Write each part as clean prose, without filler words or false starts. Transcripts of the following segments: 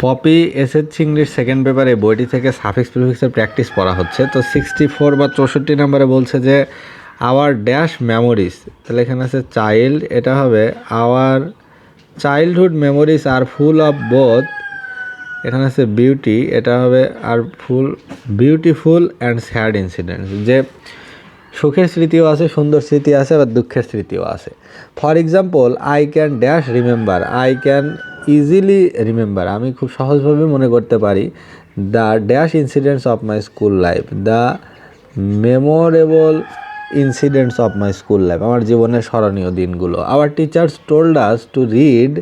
Poppy SSC English second পেপারে বইটি থেকে সাফিক্স প্রিফিক্সের প্র্যাকটিস পড়া হচ্ছে। তো 64 বা 64 নম্বরে বলছে যে আওয়ার ড্যাশ মেমোরিজ, তাহলে এখানে আছে চাইল্ড, এটা হবে our childhood memories are full of both, এখানে আছে বিউটি, এটা হবে are full beautiful and sad incidents, যে সুখের স্মৃতিও আছে, সুন্দর স্মৃতি আছে, আবার দুঃখের স্মৃতিও আছে। For example, I can dash remember, I can easily remember, আমি খুব সহজভাবে মনে করতে পারি the dash incidents of my school life, the memorable incidents of my school life, আমার জীবনের স্মরণীয় দিনগুলো। Our teachers told us to read,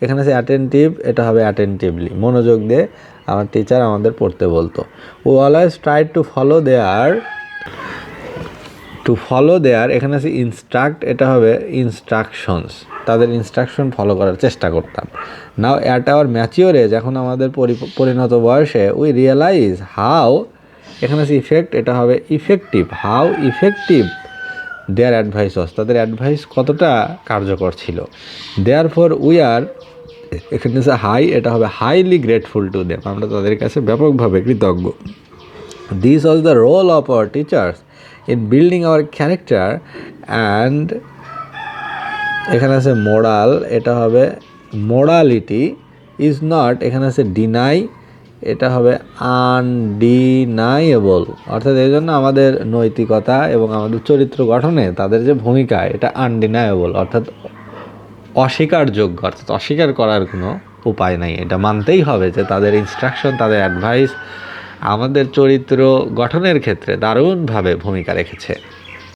এখানে আছে অ্যাটেন্টিভ, এটা হবে অ্যাটেন্টিভলি, মনোযোগ দিয়ে আমার টিচার আমাদের পড়তে বলতো। ও always try to follow their, এখানে আছে ইনস্ট্রাক্ট, এটা হবে ইনস্ট্রাকশনস, তাদের ইনস্ট্রাকশন ফলো করার চেষ্টা করতাম। Now at our mature age, এখন আমাদের পরিণত বয়সে উই রিয়েলাইজ হাউ, এখানে আছে ইফেক্ট, এটা হবে effective, how effective their advice was, তাদের অ্যাডভাইস কতটা কার্যকর ছিল। দেয়ার ফর উই আর, এখানে আছে হাই, এটা হবে হাইলি গ্রেটফুল টু দেম, আমরা তাদের কাছে ব্যাপকভাবে কৃতজ্ঞ। This was the role of our teachers in building our character and, এখানে আছে মোরাল, এটা হবে মোরালিটি ইজ নট, এখানে আছে ডিনাই, এটা হবে আনডিনাইয়েবল, অর্থাৎ এই জন্য আমাদের নৈতিকতা এবং আমাদের চরিত্র গঠনে তাদের যে ভূমিকা, এটা আনডিনাইয়েবল, অর্থাৎ অস্বীকারযোগ্য, অর্থাৎ অস্বীকার করার কোনো উপায় নাই, এটা মানতেই হবে যে তাদের ইনস্ট্রাকশন, তাদের অ্যাডভাইস আমাদের চরিত্র গঠনের ক্ষেত্রে দারুণভাবে ভূমিকা রেখেছে।